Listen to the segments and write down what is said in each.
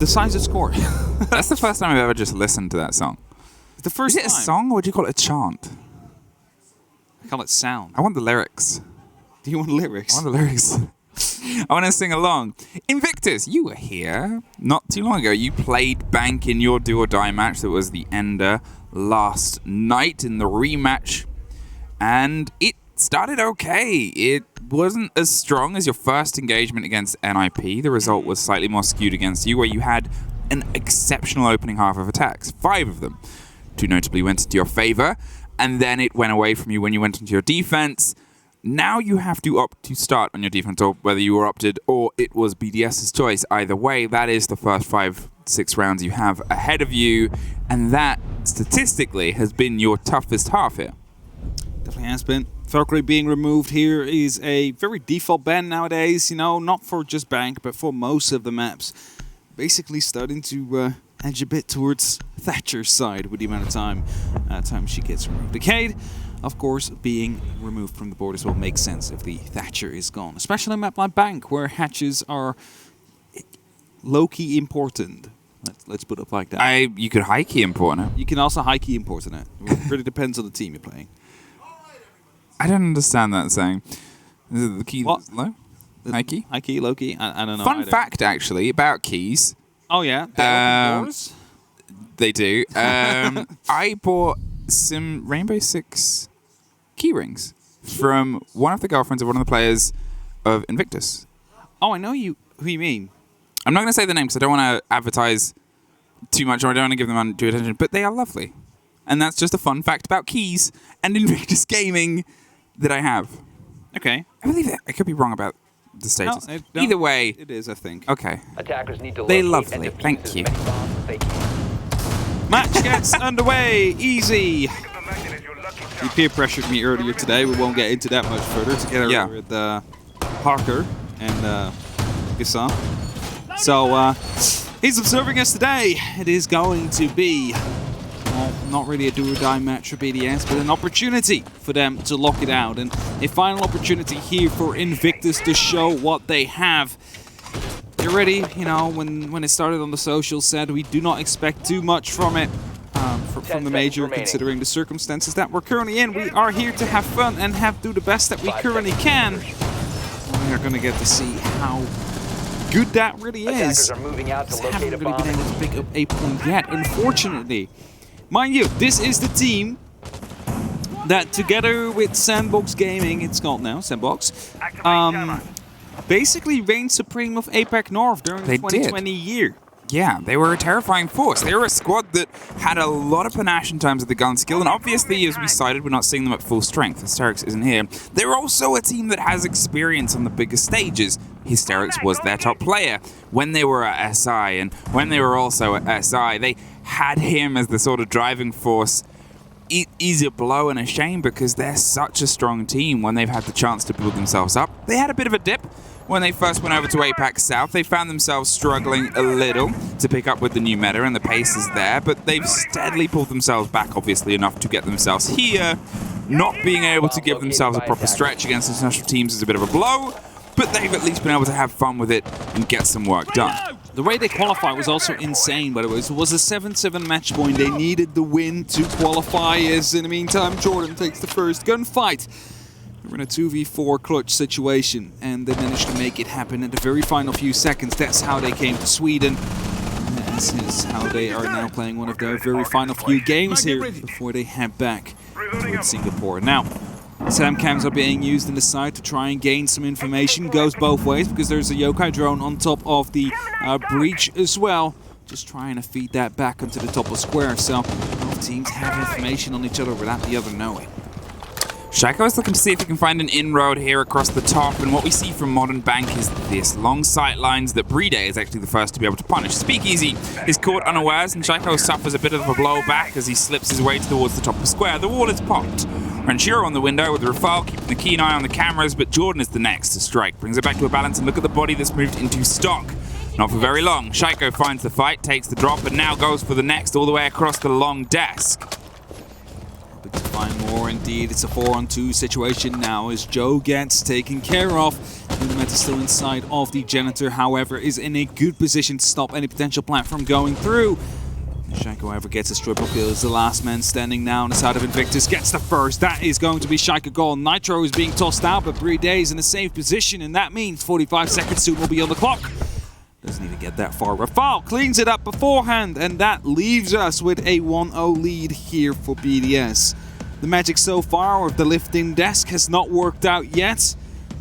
decisive score. That's the first time I've ever just listened to that song. The first Is it a song or would you call it a chant? I call it sound. I want the lyrics. Do you want lyrics? I want the lyrics. I want to sing along. Invictus, you were here not too long ago. You played Bank in your do or die match that was the ender last night in the rematch. And it started okay. It wasn't as strong as your first engagement against NIP. The result was slightly more skewed against you, where you had an exceptional opening half of attacks. 5 of them. 2 notably went into your favor, and then it went away from you when you went into your defense. Now you have to opt to start on your defense, or whether you were opted or it was BDS's choice. Either way, that is the first 5-6 rounds you have ahead of you, and that, statistically, has been your toughest half here. Definitely has been. VALKYRIE being removed here is a very default ban nowadays, you know, not for just Bank, but for most of the maps. Basically starting to edge a bit towards Thatcher's side with the amount of time she gets removed. Decade, of course, being removed from the board as well makes sense if the Thatcher is gone. Especially on a map like Bank, where hatches are low-key important. Let's put it like that. You could high-key import it. You can also high-key import it. It really depends on the team you're playing. I don't understand that saying. Is it the key What? low? High key? High key, low key? I don't know. Fun fact, actually, about keys. Oh, yeah? They open doors? They do. I bought some Rainbow Six key rings from one of the girlfriends of one of the players of Invictus. Oh, I know who you mean. I'm not going to say the name because I don't want to advertise too much, or I don't want to give them undue attention, but they are lovely. And that's just a fun fact about keys and Invictus gaming that I have. Okay. I believe that. I could be wrong about the status. No, Either way. It is, I think. Okay. Attackers need to They locate lovely. and defuse Thank as you. many bombs as they can. Match gets underway. Easy. He peer pressured me earlier today. We won't get into that much further. Together with Parker and Gassan. So he's observing us today. It is going to be not really a do-or-die match for BDS, but an opportunity for them to lock it out. And a final opportunity here for Invictus to show what they have. They're ready, you know, when it started on the social said we do not expect too much from it, from the major, considering the circumstances that we're currently in. We are here to have fun and do the best that we currently can. And we are going to get to see how good that really is. Attackers are moving out to Just locate haven't a really bomb. been able to pick up a point yet, unfortunately. Mind you, this is the team that, together with Sandbox Gaming, it's called now, Sandbox, basically reigned supreme of APAC North during the 2020 year. Yeah, they were a terrifying force. They were a squad that had a lot of panache in terms of the gun skill, and obviously, as we cited, we're not seeing them at full strength. Hysterics isn't here. They're also a team that has experience on the biggest stages. Hysterics was their top player when they were at SI, and when they were also at SI, they had him as the sort of driving force. It is a blow and a shame because they're such a strong team when they've had the chance to build themselves up. They had a bit of a dip when they first went over to APAC South. They found themselves struggling a little to pick up with the new meta, and the pace is there, but they've steadily pulled themselves back, obviously, enough to get themselves here. Not being able to give themselves a proper stretch against international teams is a bit of a blow, but they've at least been able to have fun with it and get some work done. The way they qualified was also insane, by the way. It was a 7-7 match point. They needed the win to qualify, as in the meantime, Jordan takes the first gunfight. We're in a 2v4 clutch situation, and they managed to make it happen in the very final few seconds. That's how they came to Sweden. And this is how they are now playing one of their very final few games here before they head back towards Singapore. Now, SAM cams are being used in the side to try and gain some information. Goes both ways because there's a yokai drone on top of the breach as well. Just trying to feed that back onto the top of square. So both teams have information on each other without the other knowing. Shaco is looking to see if he can find an inroad here across the top, and what we see from Modern Bank is this long sight lines that Playday is actually the first to be able to punish. Speakeasy is caught unawares, and Shaco suffers a bit of a blow back as he slips his way towards the top of the square. The wall is popped. Ranchiro on the window with the Rafale, keeping a keen eye on the cameras, but Jordan is the next to strike. Brings it back to a balance, and look at the body that's moved into stock. Not for very long. Shaco finds the fight, takes the drop, and now goes for the next all the way across the long desk. find more indeed. It's a 4-on-2 situation now as Joe gets taken care of. Meta still inside of the Janitor, however, is in a good position to stop any potential plant from going through. Shaiko, however, gets a triple kill as the last man standing now on the side of Invictus gets the first. That is going to be Shaiko goal. Nitro is being tossed out, but Playday is in a safe position, and that means 45 seconds soon will be on the clock. Doesn't even get that far. Rafal cleans it up beforehand, and that leaves us with a 1-0 lead here for BDS. The magic so far of the lifting desk has not worked out yet.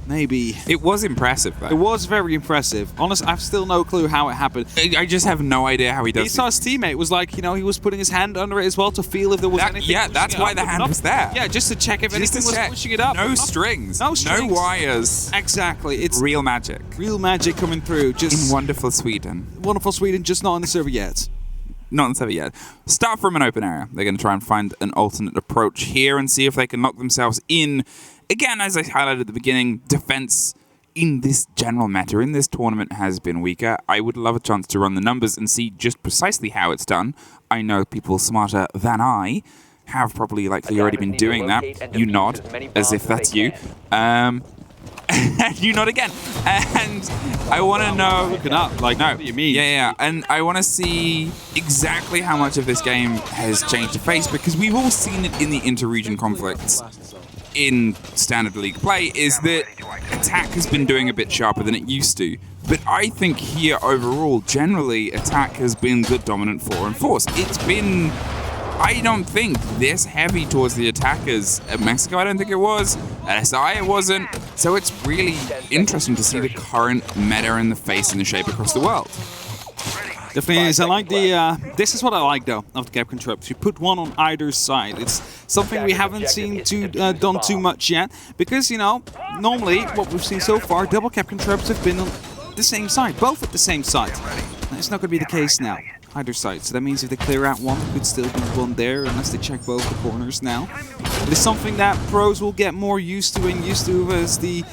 Maybe. It was impressive, though. It was very impressive. Honestly, I've still no clue how it happened. I just have no idea how he does it. He saw his teammate was like, you know, he was putting his hand under it as well to feel if there was anything. Yeah, that's why the hand was there. Yeah, just to check if anything was pushing it up. No strings. No strings. No wires. Exactly. It's real magic. Real magic coming through. Just in wonderful Sweden. Wonderful Sweden, just not on the server yet. Not on the server yet. Start from an open area. They're going to try and find an alternate approach here and see if they can lock themselves in. Again, as I highlighted at the beginning, defense in this general meta, in this tournament, has been weaker. I would love a chance to run the numbers and see just precisely how it's done. I know people smarter than I have probably likely already been doing that. You nod, as if that's you. You nod again. And I want to know... Looking up, like, no, what do you mean? Yeah. And I want to see exactly how much of this game has changed to face, because we've all seen it in the inter-region conflicts. In standard league play, is that attack has been doing a bit sharper than it used to. But I think here overall, generally, attack has been the dominant 4 in force. It's been, I don't think, this heavy towards the attackers. At Mexico, I don't think it was. At SI, it wasn't. So it's really interesting to see the current meta and the face and the shape across the world. Definitely is. I like the, this is what I like though, of the Capcom traps. You put one on either side. It's something we haven't seen done too much yet. Because, you know, normally what we've seen so far, double Capcom traps have been on the same side, both at the same side. It's not going to be the case now, either side. So that means if they clear out one, there could still be one there, unless they check both the corners now. It is something that pros will get more used to as the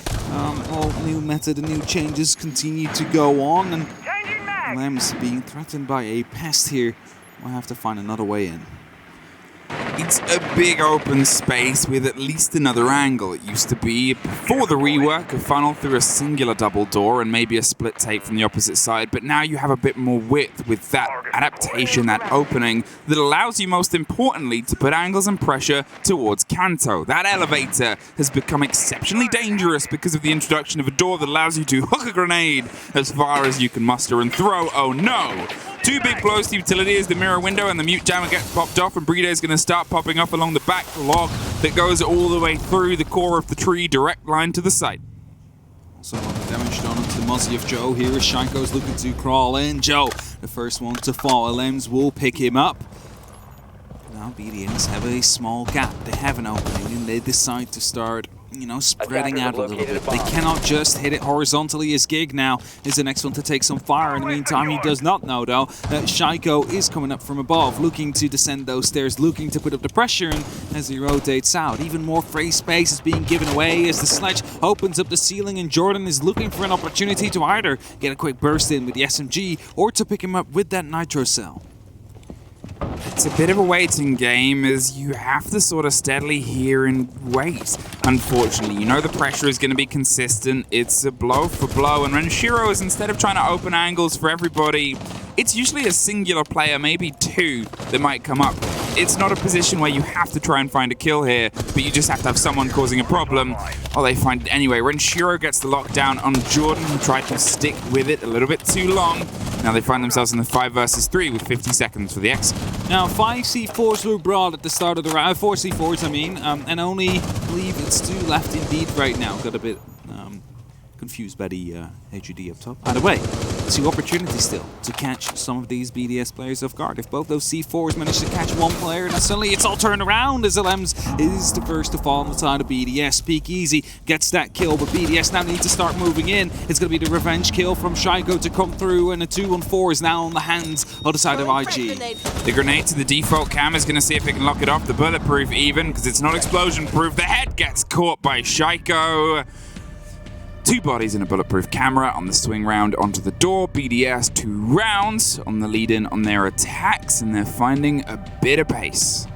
all new meta, the new changes continue to go on. And Lems being threatened by a pest here. We'll have to find another way in. It's a big open space with at least another angle. It used to be, before the rework, a funnel through a singular double door and maybe a split tape from the opposite side, but now you have a bit more width with that adaptation, that opening, that allows you, most importantly, to put angles and pressure towards Kanto. That elevator has become exceptionally dangerous because of the introduction of a door that allows you to hook a grenade as far as you can muster and throw. Oh no! Two big blows to utility as the mirror window and the mute jammer gets popped off, and Playday is going to start popping up along the back log that goes all the way through the core of the tree, direct line to the site. Also, a lot of damage done onto the Muzzy of Joe here as Shaiko's looking to crawl in. Joe, the first one to fall. Lems will pick him up. Now BDS have a small gap. They have an opening and they decide to start, you know, spreading out a little bit. They cannot just hit it horizontally as Gig now is the next one to take some fire. In the meantime, he does not know, though, that Shaiko is coming up from above, looking to descend those stairs, looking to put up the pressure, and as he rotates out, even more free space is being given away as the sledge opens up the ceiling, and Jordan is looking for an opportunity to either get a quick burst in with the SMG or to pick him up with that nitro cell. It's a bit of a waiting game, as you have to sort of steadily hear and wait. Unfortunately, you know the pressure is going to be consistent. It's a blow for blow, and Renshiro is, instead of trying to open angles for everybody, it's usually a singular player, maybe two, that might come up. It's not a position where you have to try and find a kill here, but you just have to have someone causing a problem. Oh, they find it anyway. Renshiro gets the lockdown on Jordan, who tried to stick with it a little bit too long. Now they find themselves in the 5 versus 3 with 50 seconds for the exit. Now 5 C4s were brought at the start of the round, 4 C4s I mean, and only, I believe it's 2 left indeed right now. Got a bit confused by the HUD up top. Either way, 2 opportunities still to catch some of these BDS players off guard. If both those C4s manage to catch one player, then suddenly it's all turned around as Lems is the first to fall on the side of BDS. Peak Easy gets that kill, but BDS now need to start moving in. It's going to be the revenge kill from Shaiko to come through, and a 2-on-4 is now on the hands of the side of IG. The grenade to the default cam is going to see if it can lock it off. The bulletproof even, because it's not explosion proof. The head gets caught by Shaiko. 2 bodies in a bulletproof camera on the swing round onto the door. BDS 2 rounds on the lead-in on their attacks, and they're finding a bit of pace.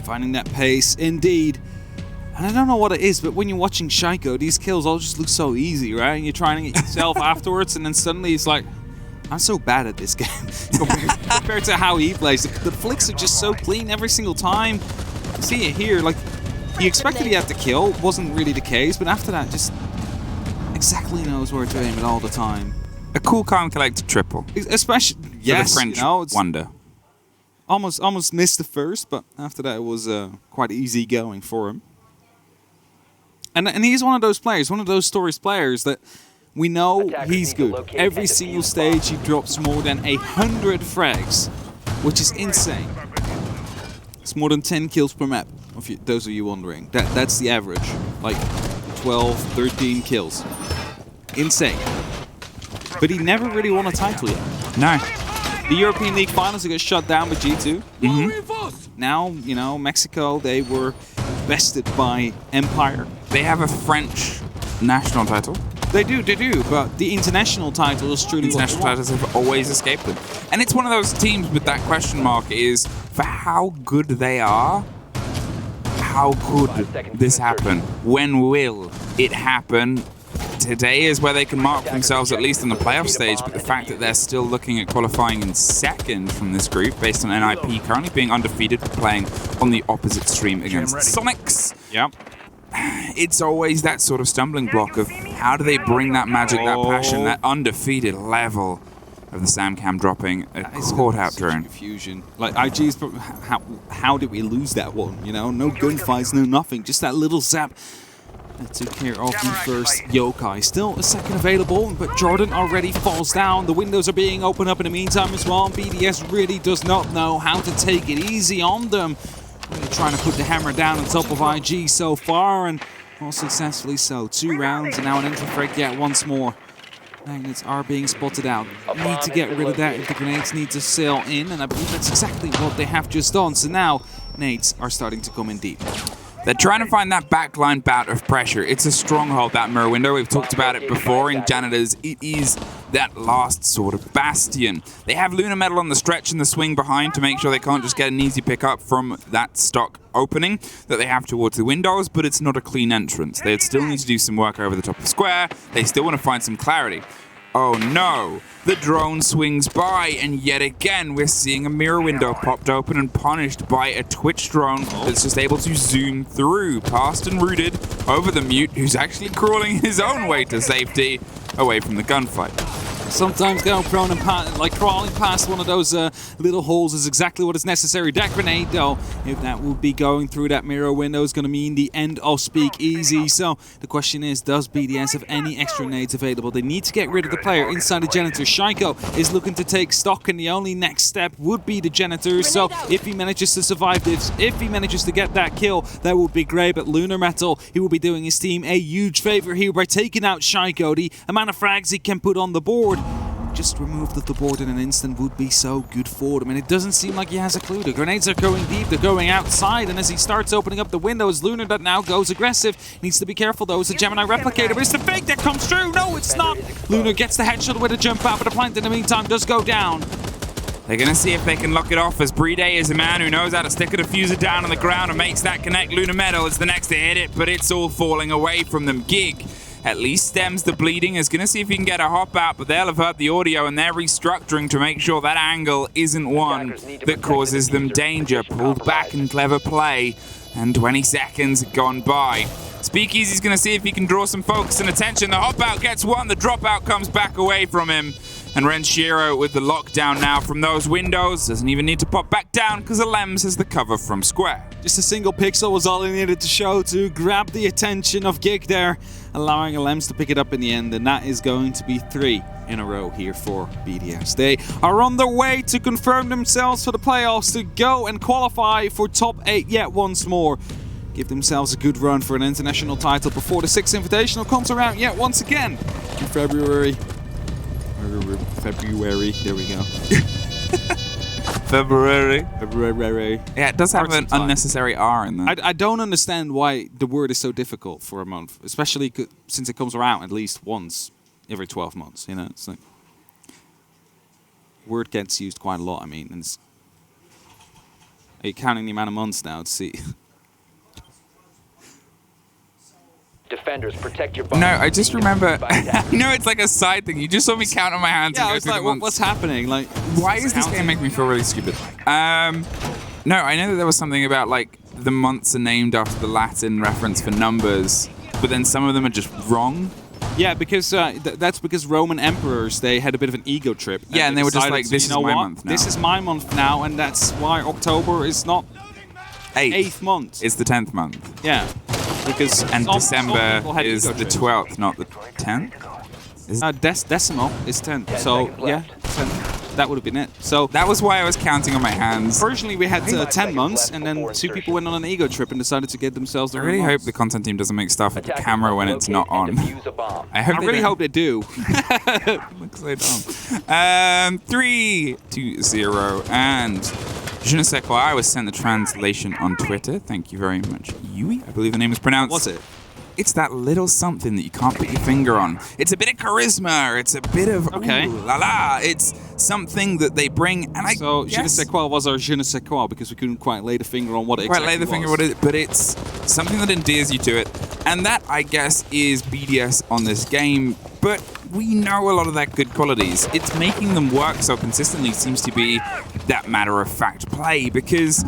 Finding that pace, indeed. And I don't know what it is, but when you're watching Shaiko, these kills all just look so easy, right? And you're trying to get yourself afterwards, and then suddenly it's like, I'm so bad at this game compared to how he plays. The flicks are just so clean every single time. You see it here, like, he expected he had to kill, wasn't really the case, but after that, just exactly knows where to aim it all the time. A cool, calm, collected triple. Especially, yes, the French you know, wonder. Almost missed the first, but after that it was quite easy going for him. And he's one of those players, one of those stories players that we know he's good. Every single stage he drops more than 100 frags, which is insane. It's more than 10 kills per map, if those of you wondering. That's the average, like 12, 13 kills. Insane. But he never really won a title yet. No. The European League finals got shut down by G2. Now, you know, Mexico, they were bested by Empire. They have a French national title. They do, but the international title is truly international titles have always escaped them. And it's one of those teams with that question mark is, for how good they are, how could this happen? When will it happen? Today is where they can mark themselves, at least on the playoff stage, but the fact that they're still looking at qualifying in second from this group, based on NIP currently being undefeated, but playing on the opposite stream against Sonics. Yep. It's always that sort of stumbling block of how do they bring that magic, that passion, that undefeated level of the SamCam dropping a caught-out drone. Confusion. Like, IG's, how did we lose that one? You know, no gunfights, no nothing, just that little zap. That took care of the first Yokai. Still a second available, but Jordan already falls down. The windows are being opened up in the meantime as well. BDS really does not know how to take it easy on them. Really trying to put the hammer down on top of IG so far, and all successfully so. 2 rounds, and now an entry frag yet once more. Magnets are being spotted out. Need to get rid of that if the grenades need to sail in, and I believe that's exactly what they have just done. So now, nades are starting to come in deep. They're trying to find that backline bout of pressure. It's a stronghold, that mirror window. We've talked about it before in Janitors. It is that last sort of bastion. They have Lunar Metal on the stretch and the swing behind to make sure they can't just get an easy pick up from that stock opening that they have towards the windows, but it's not a clean entrance. They still need to do some work over the top of the square. They still want to find some clarity. Oh no, the drone swings by, and yet again we're seeing a mirror window popped open and punished by a Twitch drone that's just able to zoom through past and rooted over the mute, who's actually crawling his own way to safety away from the gunfight. Sometimes going prone and crawling past one of those little holes is exactly what is necessary. That grenade, though, if that would be going through that mirror window, is going to mean the end of Speakeasy. So the question is, does BDS have any extra nades available? They need to get rid of the player inside the janitor. Shaiko is looking to take stock, and the only next step would be the janitor. So if he manages to survive this, if he manages to get that kill, that would be great. But Lunar Metal, he will be doing his team a huge favor here by taking out Shaiko. The amount of frags he can put on the board, just removed off the board in an instant, would be so good for them. And it doesn't seem like he has a clue. The grenades are going deep, they're going outside, and as he starts opening up the windows, Lunar that now goes aggressive. Needs to be careful though, it's a Gemini replicator, but it's the fake that comes through. No, it's not. Lunar gets the headshot with a jump out, but the plant in the meantime does go down. They're going to see if they can lock it off, as Playday is a man who knows how to stick a defuser down on the ground and makes that connect. Lunar Metal is the next to hit it, but it's all falling away from them. Gig at least stems the bleeding, is going to see if he can get a hop out, but they'll have heard the audio and they're restructuring to make sure that angle isn't one that causes them danger. Pulled back in clever play, and 20 seconds gone by. Speakeasy's going to see if he can draw some focus and attention. The hop out gets one, the dropout comes back away from him. And Renshiro with the lockdown now from those windows. Doesn't even need to pop back down because Alems has the cover from square. Just a single pixel was all he needed to show to grab the attention of Gig there, allowing Alems to pick it up in the end. And that is going to be 3 in a row here for BDS. They are on their way to confirm themselves for the playoffs, to go and qualify for top 8 yet once more. Give themselves a good run for an international title before the 6th Invitational comes around yet once again in February. There we go. February. Yeah, it does have an unnecessary R in there. I don't understand why the word is so difficult for a month, especially since it comes around at least once every 12 months. You know, it's like word gets used quite a lot. I mean, and Are you counting the amount of months now to see? Defenders, protect your bomb. No, I just remember. No, it's like a side thing. You just saw me count on my hands. Yeah, and I go was through like, the months. what's happening? Like, Why is this game making me feel really stupid? No, I know that there was something about like the months are named after the Latin reference for numbers, but then some of them are just wrong. Yeah, because that's because Roman emperors, they had a bit of an ego trip. Yeah, and they were just decided, like, this is my month now. This is my month now, and that's why October is not 8th month. It's the 10th month. Yeah. Because And some December people had is ego the trips. 12th, not the 10th. Decimal is 10th. 10 So, seconds yeah, left. 10th. That would have been it. So, That was why I was counting on my hands. originally we had 10 seconds months, left and then before 2 people insertion. went on an ego trip and decided to get themselves I their really own hope months. the content team doesn't make stuff with the Attackers camera when must it's not locate and on. defuse a bomb. I hope I they really don't. hope they do. Looks so dumb. 3, 2, 0, and je ne sais quoi. I was sent the translation on Twitter. Thank you very much, Yui. I believe the name is pronounced. What's it? It's that little something that you can't put your finger on. It's a bit of charisma. It's a bit of Okay. ooh, la la. It's something that they bring, and I So, je ne guess sais quoi was our je ne sais quoi because we couldn't quite lay the finger on what it quite exactly lay the finger was. what it, but it's something that endears you to it, and that I guess is BDS on this game. But we know a lot of their good qualities. It's making them work so consistently seems to be that matter-of-fact play, because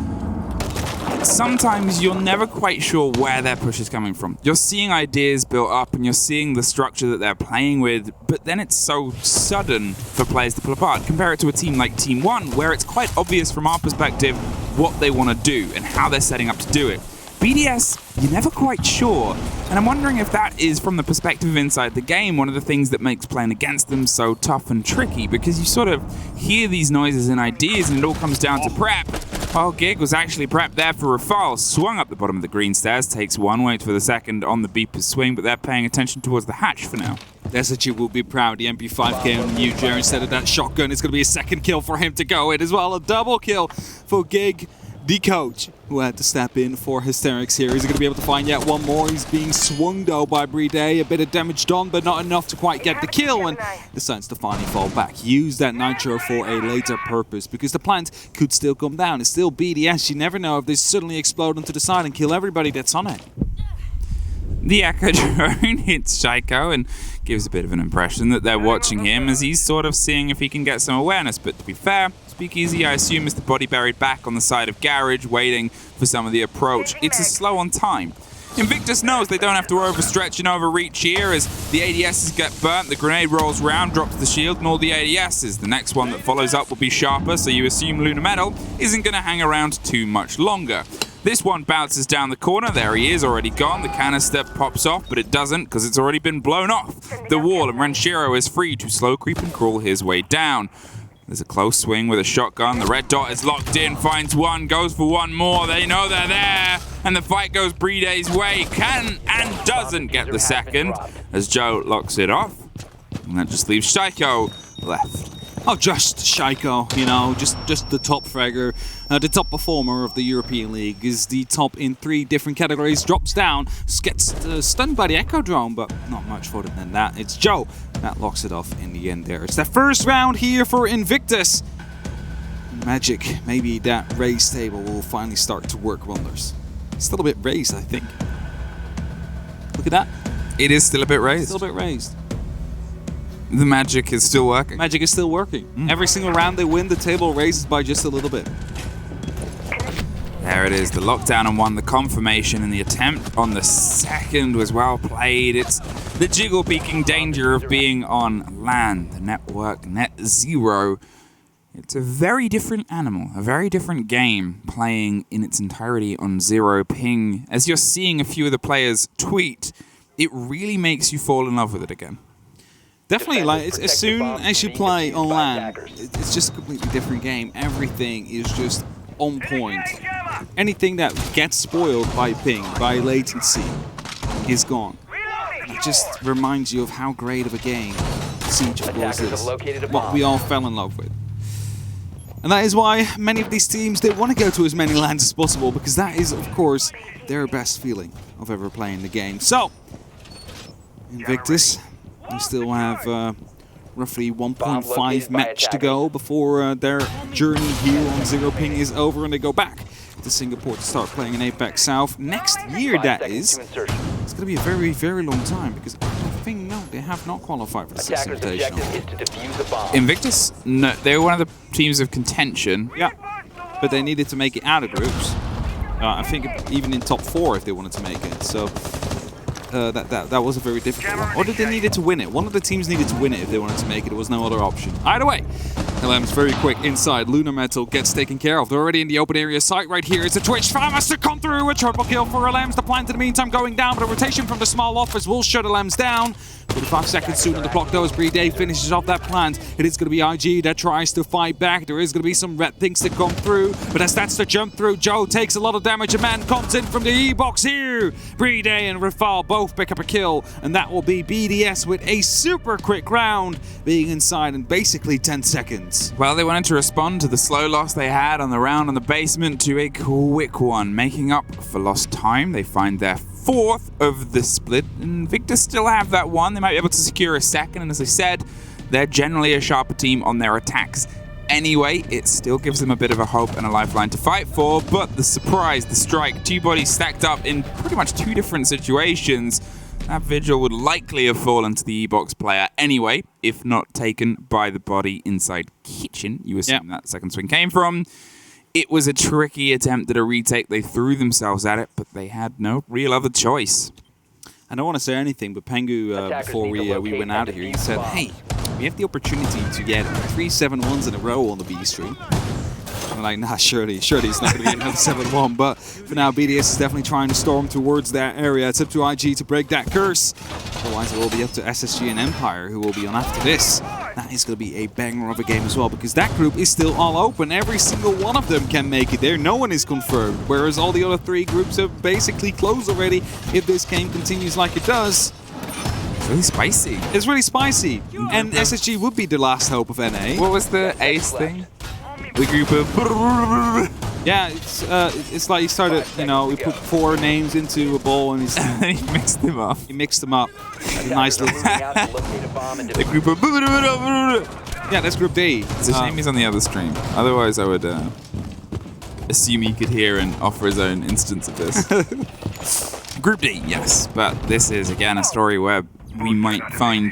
sometimes you're never quite sure where their push is coming from. You're seeing ideas built up and you're seeing the structure that they're playing with, but then it's so sudden for players to pull apart. Compare it to a team like Team 1, where it's quite obvious from our perspective what they want to do and how they're setting up to do it. BDS, you're never quite sure, and I'm wondering if that is, from the perspective of inside the game, one of the things that makes playing against them so tough and tricky, because you sort of hear these noises and ideas and it all comes down to prep. Well, Gig was actually prepped there for Rafal, swung up the bottom of the green stairs, takes one, waits for the second on the beeper's swing, but they're paying attention towards the hatch for now. Desachi will be proud. The MP5 came on new Jer instead of that shotgun. It's going to be a second kill for him to go in as well. A double kill for Gig, the coach, who had to step in for Hysterics here. Is he going to be able to find yet one more? He's being swung though by Playday. A bit of damage done, but not enough to quite get the kill, and decides to finally fall back. Use that nitro for a later purpose, because the plant could still come down. It's still BDS. You never know if they suddenly explode onto the side and kill everybody that's on it. The Echo drone hits Shaiko and gives a bit of an impression that they're watching him as he's sort of seeing if he can get some awareness. But to be fair, Speakeasy, I assume, is the body buried back on the side of Garage, waiting for some of the approach. It's a slow on time. Invictus knows they don't have to overstretch and overreach here as the ADSs get burnt, the grenade rolls round, drops the shield, and all the ADSs. The next one that follows up will be sharper, so you assume Luna Metal isn't going to hang around too much longer. This one bounces down the corner. There he is, already gone. The canister pops off, but it doesn't because it's already been blown off the wall, and Renshiro is free to slow creep and crawl his way down. There's a close swing with a shotgun. The red dot is locked in, finds one, goes for one more. They know they're there, and the fight goes Breeday's way. Can and doesn't get the second as Joe locks it off. And that just leaves Shaiko left. Oh, just Shaiko, you know, just the top fragger, the top performer of the European League, is the top in 3 different categories, drops down, gets stunned by the Echo drone, but not much further than that. It's Joe that locks it off in the end there. It's the first round here for Invictus. Magic, maybe that raise table will finally start to work wonders. It's still a bit raised, I think. Look at that. It is still a bit raised. Still a bit raised. The magic is still working. Magic is still working. Every single round they win, the table raises by just a little bit. There it is, the lockdown on one, the confirmation, and the attempt on the second was well played. It's the jiggle peaking danger of being on land, the network net zero. It's a very different animal, a very different game playing in its entirety on zero ping. As you're seeing a few of the players tweet, it really makes you fall in love with it again. Definitely, like as soon as you play on LAN, it's just a completely different game. Everything is just on point. Anything that gets spoiled by ping, by latency, is gone. It just reminds you of how great of a game Siege of course is. What we all fell in love with. And that is why many of these teams, they want to go to as many lands as possible, because that is, of course, their best feeling of ever playing the game. So, Invictus, we still have roughly 1.5 match to go before their journey here on Zero Ping is over and they go back to Singapore to start playing in Apex South. Next year, that is. It's going to be a very, very long time because I think, no, they have not qualified for the Sixth Invitational. Invictus, no, they were one of the teams of contention. Yeah, but they needed to make it out of groups. I think even in top 4 if they wanted to make it. So that was a very difficult one. Or did they needed to win it? One of the teams needed to win it if they wanted to make it. There was no other option. Either way, LM's very quick inside. Lunar Metal gets taken care of. They're already in the open area site right here. It's a Twitch. Farmers to come through. A triple kill for LMs. The plant in the meantime going down, but a rotation from the small office will shut LMs down. 45 seconds soon on the clock though as BDS finishes off that plant. It is going to be IG that tries to fight back. There is going to be some red things to come through, but as that's the jump through, Joe takes a lot of damage. A man comes in from the E-box here. BDS and Rafal both pick up a kill, and that will be BDS with a super quick round, being inside in basically 10 seconds. Well, they wanted to respond to the slow loss they had on the round on the basement to a quick one, making up for lost time. They find their 4th of the split. Invictus still have that one. They might be able to secure a 2nd, and as I said, they're generally a sharper team on their attacks anyway. It still gives them a bit of a hope and a lifeline to fight for, but the surprise, the strike, 2 bodies stacked up in pretty much 2 different situations. That vigil would likely have fallen to the E-box player anyway, if not taken by the body inside kitchen. You assume that second swing came from. It was a tricky attempt at a retake. They threw themselves at it, but they had no real other choice. I don't want to say anything, but Pengu, before we went out of here, he said, hey, we have the opportunity to get 3 7-1s in a row on the B stream. I'm like, nah, surely it's not going to be another 7-1. But for now, BDS is definitely trying to storm towards that area. It's up to IG to break that curse. Otherwise, it will be up to SSG and Empire, who will be on after this. That is going to be a banger of a game as well, because that group is still all open. Every single one of them can make it there. No one is confirmed, whereas all the other 3 groups have basically closed already if this game continues like it does. It's really spicy. It's really spicy. And SSG would be the last hope of NA. What was the ace thing? The group of... Yeah, it's like he started, you know, we put 4 names into a bowl and he mixed them up. He mixed them up. Nice little... The group of... Yeah, that's Group D. It's a shame he's on the other stream. Otherwise, I would assume he could hear and offer his own instance of this. Group D, yes. But this is, again, a story where we might find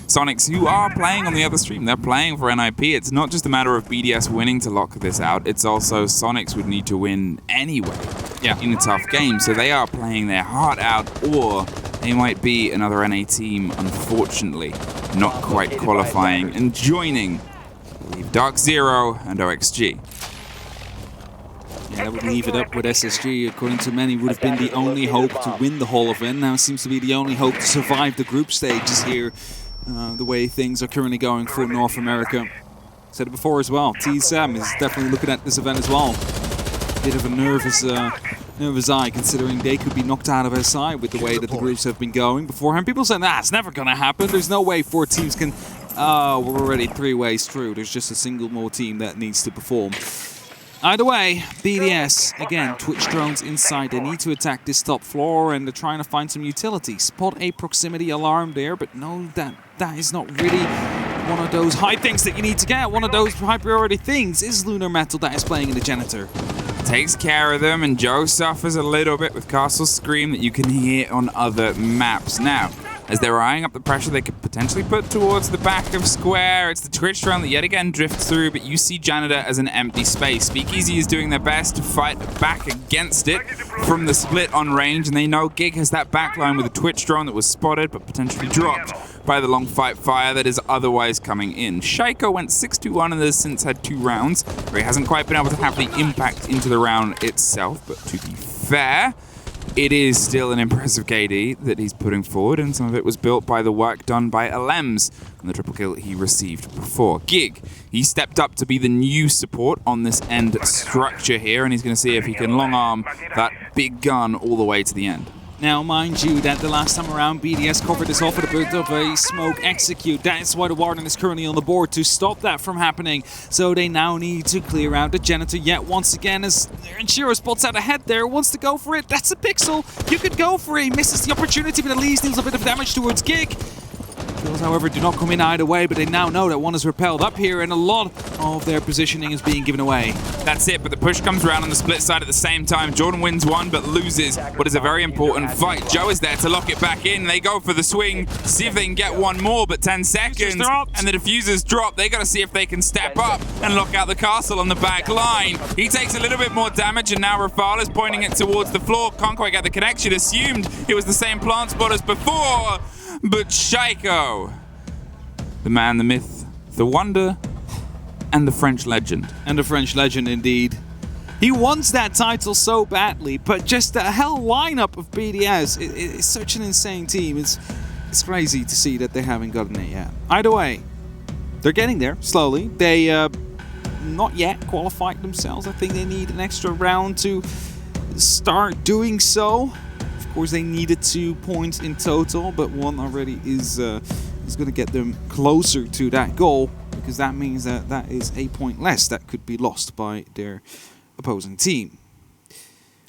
Sonics who are playing on the other stream. They're playing for NIP. It's not just a matter of BDS winning to lock this out. It's also Sonics would need to win anyway in a tough game. So they are playing their heart out, or they might be another NA team, unfortunately, not quite qualifying and joining, I believe, Dark Zero and OXG. Yeah, that would leave it up with SSG. According to many, would have been the only hope to win the whole event. Now it seems to be the only hope to survive the group stages here. The way things are currently going for North America. Said it before as well. TSM is definitely looking at this event as well. Bit of a nervous eye, considering they could be knocked out of their side with the way that the groups have been going beforehand. People said, nah, it's never going to happen. There's no way 4 teams can... Oh, we're already 3 ways through. There's just a single more team that needs to perform. Either way, BDS, again, Twitch drones inside. They need to attack this top floor, and they're trying to find some utility. Spot a proximity alarm there, but no, that is not really one of those high things that you need to get. One of those high priority things is Lunar Metal that is playing in the Janitor. Takes care of them, and Joe suffers a little bit with Castle Scream that you can hear on other maps. Now, as they're eyeing up the pressure they could potentially put towards the back of Square, it's the Twitch drone that yet again drifts through, but you see Janitor as an empty space. Speakeasy is doing their best to fight back against it from the split on range, and they know Gig has that backline with a Twitch drone that was spotted but potentially dropped by the long fight fire that is otherwise coming in. Shaiko went 6-1 and has since had 2 rounds where he hasn't quite been able to have the impact into the round itself, but to be fair, it is still an impressive KD that he's putting forward, and some of it was built by the work done by Alems and the triple kill he received before. Gig, he stepped up to be the new support on this end structure here, and he's going to see if he can long arm that big gun all the way to the end. Now, mind you, that the last time around, BDS covered this off with a bit of a smoke execute. That is why the Warden is currently on the board to stop that from happening. So they now need to clear out the Janitor yet once again, as Enshiro spots out ahead there, wants to go for it. That's a pixel. You could go for it. He misses the opportunity, but at least deals a bit of damage towards Gig. Kills, however, do not come in either way, but they now know that one is repelled up here, and a lot of their positioning is being given away. That's it, but the push comes around on the split side at the same time. Jordan wins one, but loses what is a very important fight. Joe is there to lock it back in. They go for the swing, see if they can get one more, but 10 seconds, and the diffusers drop. They got to see if they can step up and lock out the castle on the back line. He takes a little bit more damage, and now Rafal is pointing it towards the floor. Can't quite get the connection. Assumed it was the same plant spot as before, but Shaiko, the man, the myth, the wonder, and the French legend. And the French legend, indeed. He wants that title so badly, but just the hell lineup of BDS is such an insane team. It's crazy to see that they haven't gotten it yet. Either way, they're getting there slowly. They not yet qualified themselves. I think they need an extra round to start doing so. Of course, they needed 2 points in total, but one already is going to get them closer to that goal, because that means that that is a point less that could be lost by their opposing team.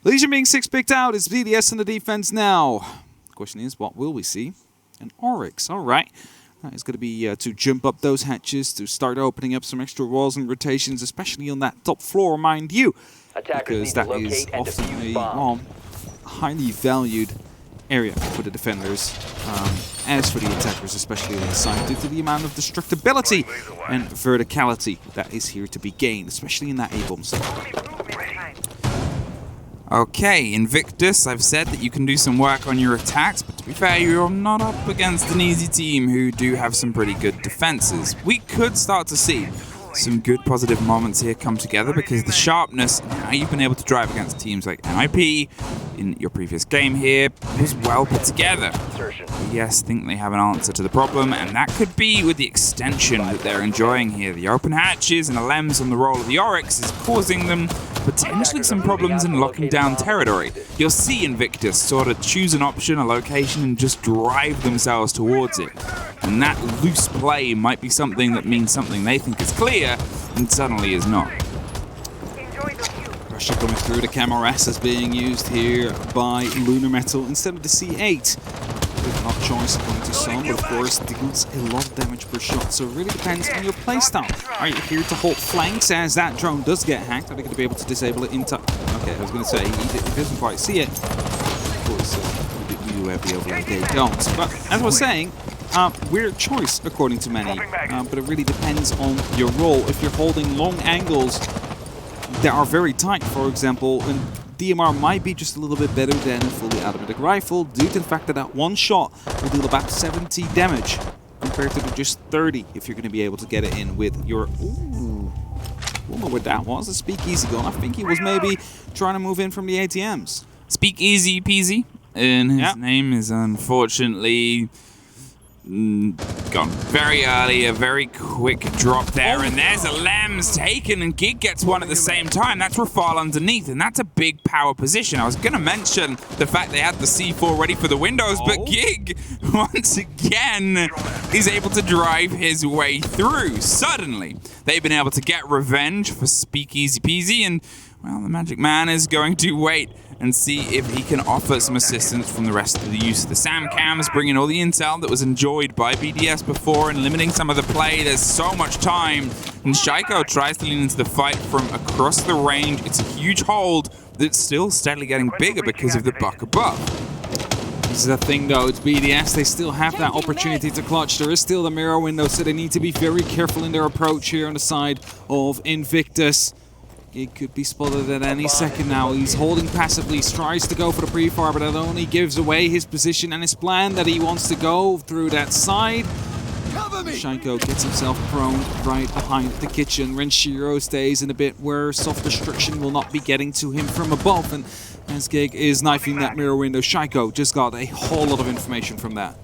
Legion being 6 picked out. It's BDS in the defense now. The question is, what will we see? An Oryx. All right. That is going to be to jump up those hatches, to start opening up some extra walls and rotations, especially on that top floor, mind you. Because that is often a highly valued area for the defenders, as for the attackers, especially on the side, due to the amount of destructibility and verticality that is here to be gained, especially in that A-bomb side. Okay, Invictus, I've said that you can do some work on your attacks, but to be fair, you're not up against an easy team who do have some pretty good defenses. We could start to see some good positive moments here come together, because the sharpness and how you've been able to drive against teams like MIP in your previous game here was well put together. Yes, think they have an answer to the problem, and that could be with the extension that they're enjoying here. The open hatches and the lems on the roll of the Oryx is causing them potentially some problems in locking down territory. You'll see Invictus sort of choose an option, a location, and just drive themselves towards it. And that loose play might be something that means something they think is clear, and suddenly is not. Pressure coming through. The Camel S is being used here by Lunar Metal instead of the C8. Not choice according to some, but of course deals a lot of damage per shot, so it really depends on your playstyle. Are you here to hold flanks as that drone does get hacked? Are they going to be able to disable it in time? Okay, I was going to say, he doesn't quite see it. Of course, the UAV over there, they don't. But as I was saying, weird choice according to many, but it really depends on your role. If you're holding long angles that are very tight, for example, and DMR might be just a little bit better than a fully automatic rifle, due to the fact that that one shot will deal about 70 damage compared to the just 30 if you're going to be able to get it in with your... Ooh, I don't know what that was. A speakeasy gun. I think he was maybe trying to move in from the ATMs. Speakeasy peasy, and his name is unfortunately gone. Very early, a very quick drop there, and there's a Lems taken, and Gig gets one at the same time. That's Rafal underneath, and that's a big power position. I was going to mention the fact they had the C4 ready for the windows, but Gig, once again, is able to drive his way through. Suddenly, they've been able to get revenge for Speakeasy Peasy, and, well, the Magic Man is going to wait and see if he can offer some assistance from the rest of the use of the SAM cams, bringing all the intel that was enjoyed by BDS before and limiting some of the play. There's so much time, and Shaiko tries to lean into the fight from across the range. It's a huge hold that's still steadily getting bigger because of the buck above. This is the thing though, it's BDS, they still have that opportunity to clutch. There is still the mirror window, so they need to be very careful in their approach here on the side of Invictus. It could be spotted at any second now. He's holding passively, tries to go for the pre-fire, but that only gives away his position and his plan that he wants to go through that side. Shaiko gets himself prone right behind the kitchen. Renshiro stays in a bit where soft destruction will not be getting to him from above. And as Gig is knifing that mirror window, Shaiko just got a whole lot of information from that.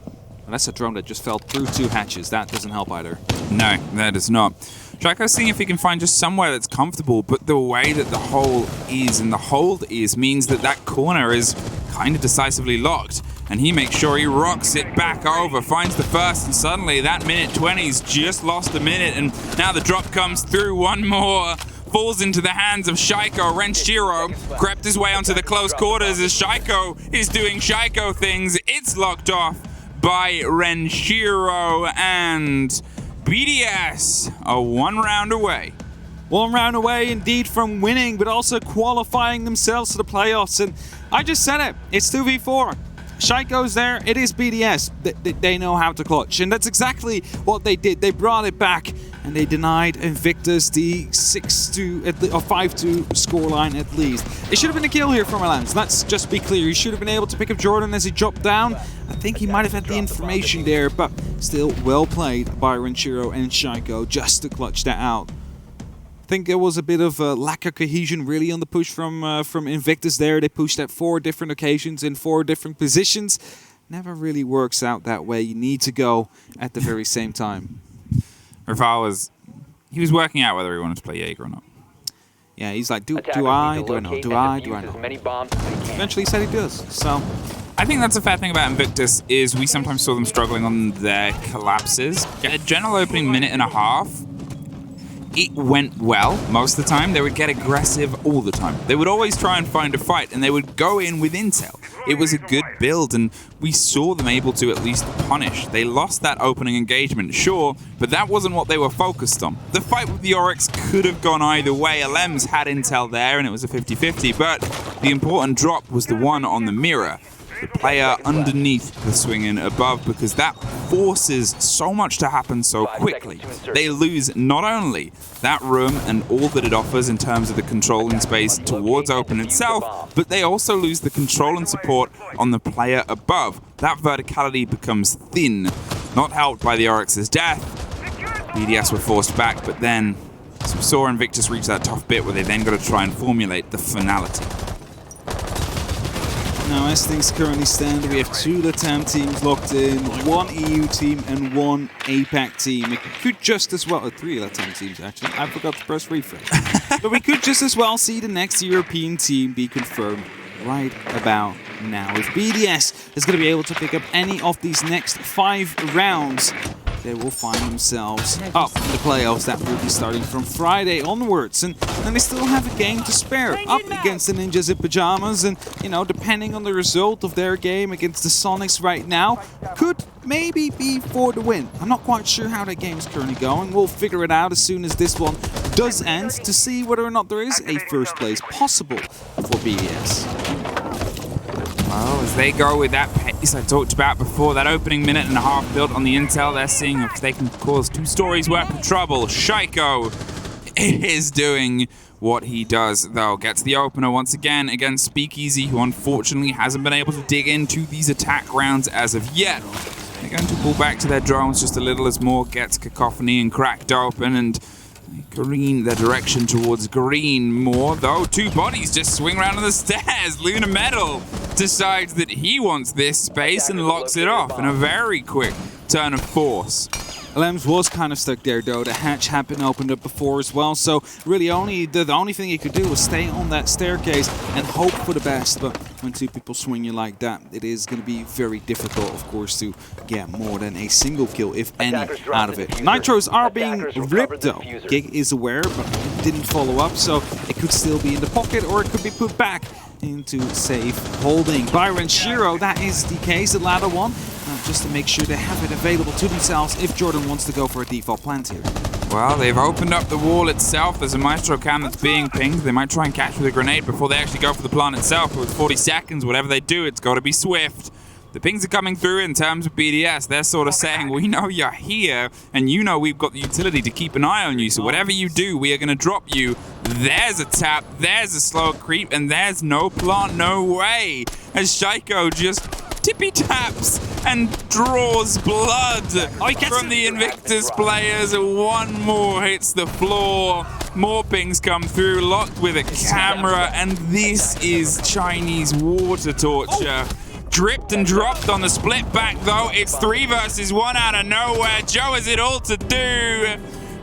And that's a drone that just fell through 2 hatches. That doesn't help either. No, that does not. Shaiko's seeing if he can find just somewhere that's comfortable, but the way that the hole is and the hold is means that that corner is kind of decisively locked. And he makes sure he rocks it back over, finds the first, and suddenly that minute 20's just lost a minute, and now the drop comes through. One more falls into the hands of Shaiko. Renshiro crept his way onto the close quarters as Shaiko is doing Shaiko things. It's locked off. by Renshiro, and BDS are 1 round away. 1 round away indeed from winning, but also qualifying themselves to the playoffs. And I just said it, it's 2v4. Shaiko's there, it is BDS. They know how to clutch, and that's exactly what they did. They brought it back, and they denied Invictus the 5-2 scoreline at least. It should have been a kill here from Alams. Let's just be clear. He should have been able to pick up Jordan as he dropped down. I think he might have had the information there, but still well played by Renshiro and Shaiko just to clutch that out. I think there was a bit of a lack of cohesion really on the push from Invictus there. They pushed at 4 different occasions in 4 different positions. Never really works out that way. You need to go at the very same time. Rafal was working out whether he wanted to play Jaeger or not. Yeah, he's like, do I know? Eventually he said he does, so. I think that's a fair thing about Invictus is we sometimes saw them struggling on their collapses. A general opening minute and a half, it went well most of the time. They would get aggressive all the time. They would always try and find a fight, and they would go in with intel. It was a good build, and we saw them able to at least punish. They lost that opening engagement, sure, but that wasn't what they were focused on. The fight with the Oryx could have gone either way. Alems had intel there, and it was a 50-50, but the important drop was the one on the mirror. The player underneath the swing-in above, because that forces so much to happen so quickly. They lose not only that room and all that it offers in terms of the controlling space towards open itself, but they also lose the control and support on the player above. That verticality becomes thin, not helped by the Oryx's death. BDS were forced back, but then as we saw Invictus reach that tough bit where they then got to try and formulate the finality. Now, as things currently stand, we have 2 LATAM teams locked in, 1 EU team and 1 APAC team. It could just as well, 3 LATAM teams actually, I forgot to press refresh. But we could just as well see the next European team be confirmed right about now. If BDS is going to be able to pick up any of these next 5 rounds, they will find themselves up in the playoffs that will be starting from Friday onwards. And then they still have a game to spare up against the Ninjas in Pajamas. And, you know, depending on the result of their game against the Sonics right now, could maybe be for the win. I'm not quite sure how that game is currently going. We'll figure it out as soon as this one does end to see whether or not there is a first place possible for BDS. Well, as they go with that pace I talked about before, that opening minute and a half built on the intel, they're seeing if they can cause 2 stories worth of trouble. Shaiko is doing what he does, though. Gets the opener once again against Speakeasy, who unfortunately hasn't been able to dig into these attack rounds as of yet. They're going to pull back to their drones just a little as more gets Cacophony and cracked open, and careen their direction towards green more, though 2 bodies just swing around on the stairs. Luna Metal decides that he wants this space and locks it off in a very quick turn of force. Lems was kind of stuck there though. The hatch had been opened up before as well, so really the only thing he could do was stay on that staircase and hope for the best. But when 2 people swing you like that, it is going to be very difficult, of course, to get more than a single kill, if any, out of it. Nitros are being ripped though. Gig is aware, but it didn't follow up, so it could still be in the pocket or it could be put back into safe holding. By Renshiro, that is the case, the latter one, just to make sure they have it available to themselves if Jordan wants to go for a default plant here. Well, they've opened up the wall itself. There's a Maestro cam that's being pinged. They might try and catch with a grenade before they actually go for the plant itself, but with 40 seconds, whatever they do, it's got to be swift. The pings are coming through in terms of BDS. They're sort of saying, we know you're here, and you know we've got the utility to keep an eye on you, so whatever you do, we are going to drop you. There's a tap, there's a slow creep, and there's no plant, no way. As Shaiko just tippy taps and draws blood from the Invictus players. 1 more hits the floor. More pings come through, locked with a camera, and this is Chinese water torture. Dripped and dropped on the split back though. It's 3 versus 1 out of nowhere. Joe has it all to do.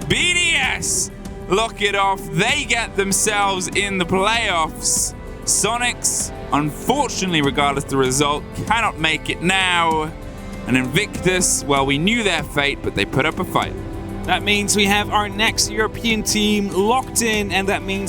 BDS lock it off. They get themselves in the playoffs. Sonics, unfortunately, regardless of the result, cannot make it now. And Invictus, well, we knew their fate, but they put up a fight. That means we have our next European team locked in, and that means